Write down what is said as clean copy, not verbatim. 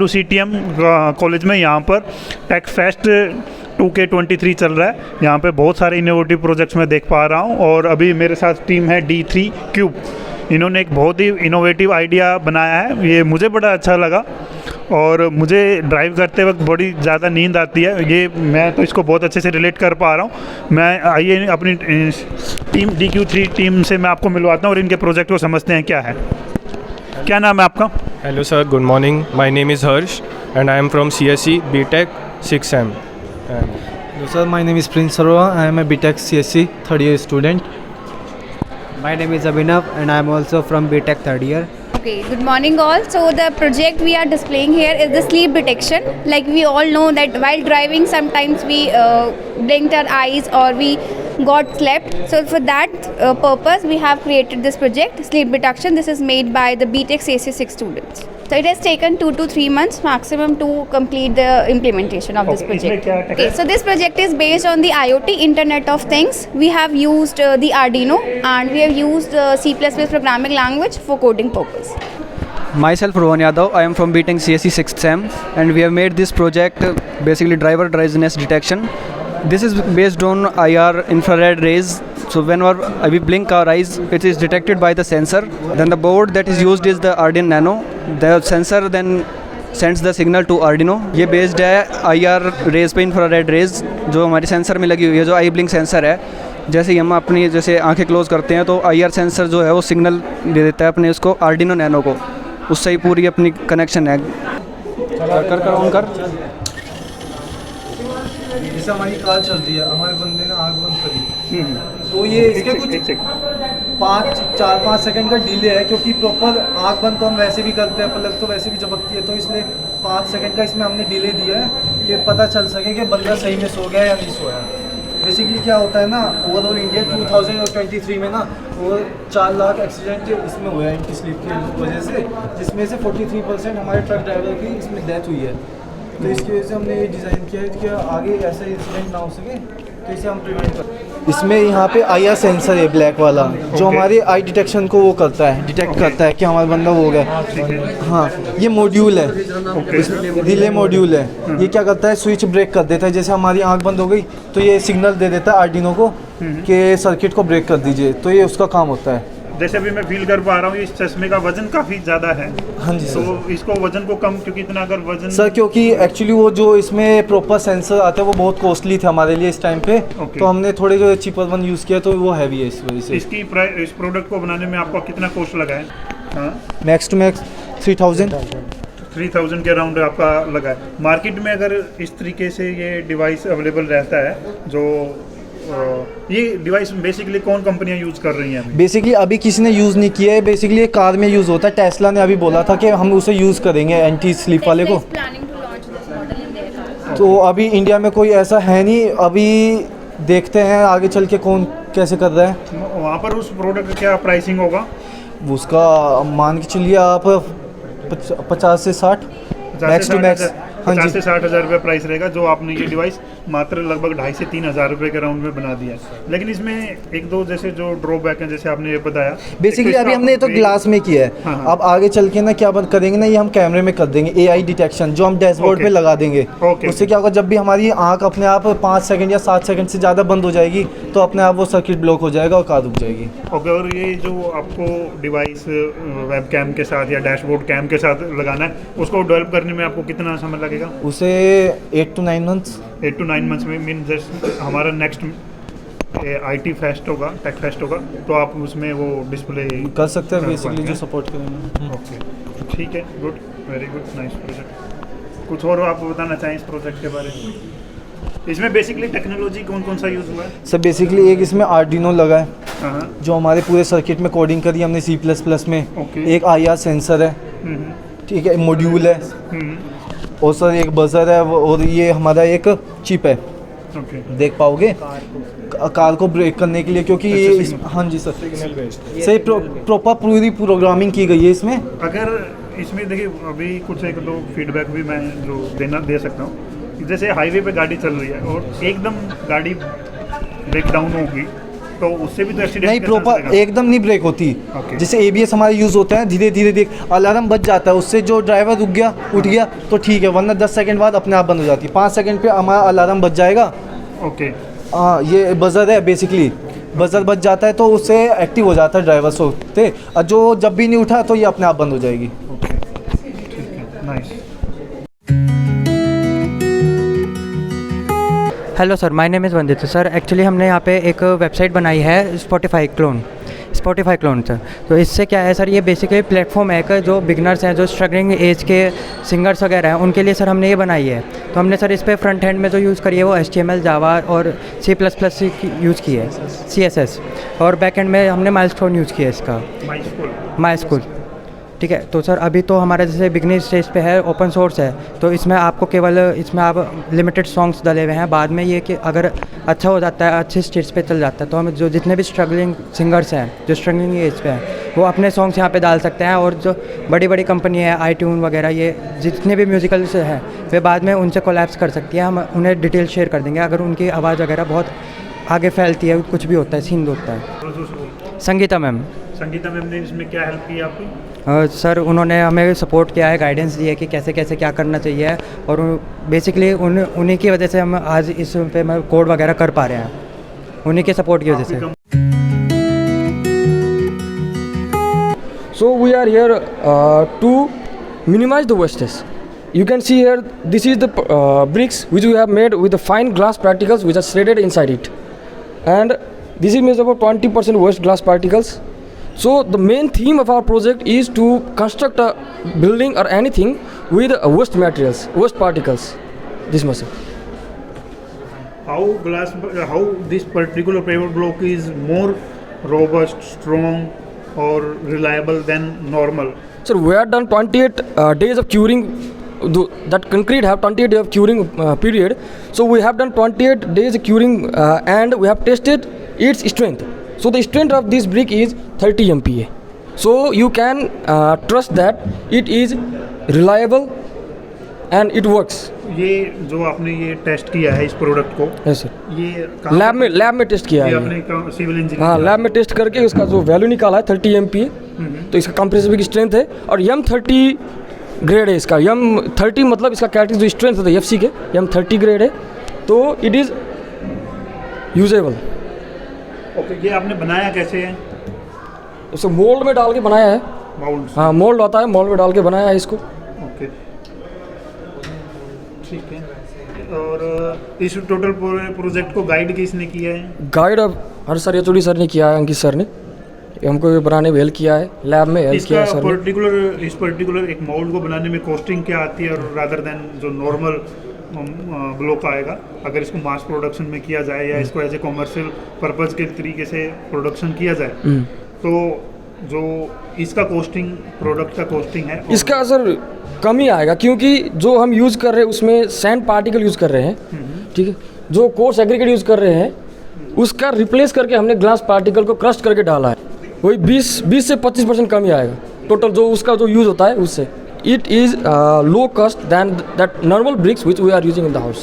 WCTM college में यहाँ पर टेक फेस्ट 2K23 चल रहा है। यहाँ पे बहुत सारे इनोवेटिव प्रोजेक्ट्स मैं देख पा रहा हूँ और अभी मेरे साथ टीम है D3 क्यूब। इन्होंने एक बहुत ही इनोवेटिव आइडिया बनाया है, ये मुझे बड़ा अच्छा लगा और मुझे ड्राइव करते वक्त बड़ी ज़्यादा नींद आती है। ये मैं तो इसको बहुत अच्छे से रिलेट कर पा रहा हूँ। मैं आइए अपनी टीम DQ3 टीम से मैं आपको मिलवाता हूँ और इनके प्रोजेक्ट को समझते हैं क्या है। क्या नाम है आपका? Hello sir, good morning. My name is Harsh and I am from CSE BTech 6M. Hello sir, my name is Prince Sarwa. I am a BTech CSE third year student. My name is Abhinav and I am also from BTech third year. Okay, good morning all. So the project we are displaying here is the sleep detection. Like we all know that while driving sometimes we blinked our eyes or we got slept. So for that purpose we have created this project, sleep detection. This is made by the BTech CSE 6 students. So it has taken 2 to 3 months maximum to complete the implementation of this project. Okay, so this project is based on the IoT, Internet of Things. We have used the Arduino and we have used C++ programming language for coding purpose. Myself Rohan Yadav, I am from BTech CSE 6th SEM and we have made this project basically driver drowsiness detection. This is based on IR infrared rays. So whenever we blink our eyes, it is detected by the sensor. Then the board that is used is the Arduino Nano. The sensor then sends the signal to Arduino. ये based है IR rays पे, infrared rays जो हमारी sensor में लगी हुई है, जो आई ब्लिंक सेंसर है। जैसे ही हम अपनी जैसे आंखें क्लोज करते हैं तो IR सेंसर जो है वो सिग्नल दे देता है अपने उसको आर्डिनो नैनो को, उससे ही पूरी अपनी कनेक्शन है। कर ऑन कर। जैसे हमारी कार चल रही है, हमारे बंदे ने आग बंद करी तो ये इसके कुछ 4-5 सेकंड का डिले है, क्योंकि प्रॉपर आग बंद तो हम वैसे भी करते हैं, पलक तो वैसे भी झपकती है, तो इसलिए 5 सेकंड का इसमें हमने डिले दिया है कि पता चल सके कि बंदा सही में सो गया या नहीं सोया। बेसिकली क्या होता है ना, ओवरऑल इंडिया 2023 में ना वो 4 लाख एक्सीडेंट इसमें हुआ है इनकी स्लीप की वजह से, जिसमें से 43% हमारे ट्रक ड्राइवर की इसमें डेथ हुई है। तो इसकी वजह से हमने ये डिज़ाइन किया है कि आगे ऐसा इंसिडेंट ना हो सके, तो इसे हम प्रिवेंट करें। इसमें यहाँ पे IR सेंसर है ब्लैक वाला, जो हमारे आई डिटेक्शन को वो करता है, डिटेक्ट करता है कि हमारा बंदा वो हो गया। हाँ, ये मॉड्यूल है, रिले मॉड्यूल है। ये क्या करता है, स्विच ब्रेक कर देता है। जैसे हमारी आंख बंद हो गई तो ये सिग्नल दे देता है आर्डिनो को कि सर्किट को ब्रेक कर दीजिए, तो ये उसका काम होता है। जैसे अभी मैं फील कर पा रहा हूँ इस चश्मे का वजन काफ़ी ज़्यादा है। हाँ जी सर। तो इसको वजन को कम, क्योंकि इतना अगर वजन सर, क्योंकि एक्चुअली वो जो इसमें प्रॉपर सेंसर आता है वो बहुत कॉस्टली थे हमारे लिए इस टाइम पे। तो हमने थोड़े जो चीपर वन यूज़ किया, तो वो हैवी है इस वजह से। इसकी इस प्रोडक्ट को बनाने में आपको कितना कॉस्ट लगा है? हाँ, मैक्स टू मैक्स 3000 के अराउंड आपका लगा है। मार्केट में अगर इस तरीके से ये डिवाइस अवेलेबल रहता है, जो ये डिवाइस बेसिकली कौन कंपनियां यूज़ कर रही हैं? बेसिकली अभी किसी ने यूज़ नहीं किया है। बेसिकली ये कार में यूज़ होता है। टेस्ला ने अभी बोला था कि हम उसे यूज़ करेंगे एंटी स्लीप वाले को। तो अभी इंडिया में कोई ऐसा है नहीं। अभी देखते हैं आगे चल के कौन कैसे कर रहा है। वहाँ पर उस प्रोडक्ट का क्या प्राइसिंग होगा? उसका मान के चलिए आप 50 से 60 मैक्स टू मैक्स। 50 से 60 हज़ार रुपये प्राइस रहेगा, जो आपने ये डिवाइस मात्र लगभग 2.5 से 3 हज़ार रुपये के राउंड में बना दिया है। लेकिन इसमें एक दो जैसे जो ड्रॉबैक हैं, जैसे आपने ये बताया, बेसिकली अभी हमने ये तो ग्लास में किया है। हाँ। अब आगे चल के ना क्या बंद करेंगे ना, ये हम कैमरे में कर देंगे AI डिटेक्शन, जो हम डैशबोर्ड पे लगा देंगे। उससे क्या होगा, जब भी हमारी आँख अपने आप 5 सेकंड या 7 सेकंड से ज़्यादा बंद हो जाएगी तो अपने आप वो सर्किट ब्लॉक हो जाएगा और कार रुक जाएगी। ओके, और ये जो आपको डिवाइस वेब कैम के साथ या डैशबोर्ड कैम के साथ लगाना है, उसको डेवलप करने में आपको कितना समय लगेगा? उसे 8 to 9 मंथ्स। 8 to 9 मंथ्स में मीन जस्ट हमारा नेक्स्ट IT फेस्ट होगा, टेक फेस्ट होगा, तो आप उसमें वो डिस्प्ले कर सकते हैं बेसिकली, जो सपोर्ट करेंगे। ओके, ठीक है, good, very good, nice project. कुछ और आप बताना चाहें इस प्रोजेक्ट के बारे में? इसमें बेसिकली टेक्नोलॉजी कौन कौन सा यूज़ हुआ है? सर बेसिकली एक इसमें आर्डिनो लगा है, जो हमारे पूरे सर्किट में कोडिंग करी हमने C++ में। एक IR सेंसर है, ठीक है, मॉड्यूल है, और सर एक बजर है, और ये हमारा एक चिप है। देख पाओगे कार को ब्रेक करने के लिए, क्योंकि ये हाँ जी सर, सही प्रॉपर पूरी प्रोग्रामिंग की गई है इसमें। अगर इसमें देखिए अभी कुछ एक दो फीडबैक भी मैं जो दे सकता हूँ। जैसे हाईवे पे गाड़ी चल रही है और एकदम गाड़ी ब्रेक डाउन होगी, तो उससे भी तो एक्सीडेंट नहीं प्रॉपर एकदम नहीं ब्रेक होती। Okay. जैसे ABS हमारे यूज़ होता है, धीरे धीरे धीरे अलार्म बज जाता है, उससे जो ड्राइवर रुक गया उठ गया तो ठीक है, वरना 10 सेकंड बाद अपने आप बंद हो जाती है। 5 सेकंड पे हमारा अलार्म बज जाएगा। ओके हाँ, ये बजर है बेसिकली, बजर बज जाता है तो उससे एक्टिव हो जाता है ड्राइवर सोते, और जो जब भी नहीं उठा तो ये अपने आप बंद हो जाएगी। ओके ठीक है, nice. Hello sir, my name is Vandit sir. Actually हमने यहाँ पे एक वेबसाइट बनाई है स्पॉटिफाई क्लोन सर। तो इससे क्या है सर, ये बेसिकली प्लेटफॉर्म है कि जो बिगनर्स हैं, जो स्ट्रगलिंग एज के सिंगर्स वगैरह हैं, उनके लिए सर हमने ये बनाई है। तो हमने सर इस पर फ्रंट हैंड में जो यूज़ करी है वो HTML, जावा और C++ यूज़ की है, CSS, और बैक एंड में हमने माइलस्टोन यूज़ किया है इसका, माई स्कूल। ठीक है। तो सर अभी तो हमारा जैसे बिगनिंग स्टेज पे है, ओपन सोर्स है, तो इसमें आपको केवल इसमें आप लिमिटेड सॉन्ग्स डाले हुए हैं। बाद में ये कि अगर अच्छा हो जाता है, अच्छे स्टेज पे चल जाता है, तो हम जो जितने भी स्ट्रगलिंग सिंगर्स हैं, जो स्ट्रगलिंग एज पे हैं, वो अपने सॉन्ग्स यहाँ पे डाल सकते हैं। और जो बड़ी बड़ी कंपनी है, iTunes वगैरह, ये जितने भी म्यूजिकल से हैं, वे बाद में उनसे कोलैप्स कर सकती है। हम उन्हें डिटेल शेयर कर देंगे अगर उनकी आवाज़ वगैरह बहुत आगे फैलती है, कुछ भी होता है, सीन होता है। संगीता मैम ने इसमें क्या हेल्प की आपकी? सर उन्होंने हमें सपोर्ट किया है, गाइडेंस दी है कि कैसे कैसे क्या करना चाहिए, और बेसिकली उन्हीं की वजह से हम आज इस पे कोड वगैरह कर पा रहे हैं, उन्हीं के सपोर्ट की वजह से। So we are here to minimize the wastage. You can see here, this is the bricks which we have made with the fine glass particles which are shredded inside it, and this is made of 20% waste glass particles. So the main theme of our project is to construct a building or anything with waste materials, waste particles. This must. How this particular pavement block is more robust, strong, or reliable than normal? So we have done 28 days of curing. That concrete have 28 days of curing period. So we have done 28 days curing and we have tested its strength. So the strength of this brick is 30 MPa. So you can trust that it is reliable and it works. ये जो आपने ये test किया है इस product को, Yes sir. ये lab में टेस्ट किया है ये। आपने सिविल इंजीनियर? हाँ, लैब में टेस्ट करके उसका जो वैल्यू निकाला है 30 MPa, तो इसका कंप्रेसिव स्ट्रेंथ है, और M30 ग्रेड है इसका। M30 मतलब इसका कैटेगरी जो स्ट्रेंथ है FC के, M30 ग्रेड है, तो इट इज़ यूजेबल। ओके, ये आपने बनाया कैसे है? इसे मोल्ड में डाल के बनाया है। माउल्ड? हाँ, मोल्ड आता है, मोल्ड में डाल के बनाया है इसको। ओके ठीक है। और इस टोटल प्रोजेक्ट को गाइड किसने किया है? गाइड अब हर सर HOD सर ने किया है, अंकित सर ने हमको ये बनाने में हेल्प किया है, लैब में हेल्प किया है सर ने। इस पर्टिकुलर एक मोल्ड को बनाने में कॉस्टिंग क्या आती है, और रादर देन जो नॉर्मल ब्लॉक आएगा, अगर इसको मास प्रोडक्शन में किया जाए या इसको एज ए कॉमर्शियल पर्पज़ के तरीके से प्रोडक्शन किया जाए, तो जो इसका कॉस्टिंग, प्रोडक्ट का कॉस्टिंग है, इसका असर कम ही आएगा, क्योंकि जो हम यूज़ कर रहे हैं उसमें सैंड पार्टिकल यूज़ कर रहे हैं। ठीक है। जो कोर्स एग्रीगेट यूज़ कर रहे हैं उसका रिप्लेस करके हमने ग्लास पार्टिकल को क्रश करके डाला है, वही 20 से 25% कम ही आएगा टोटल जो उसका जो यूज़ होता है उससे। It is low cost than that normal bricks which we are using in the house.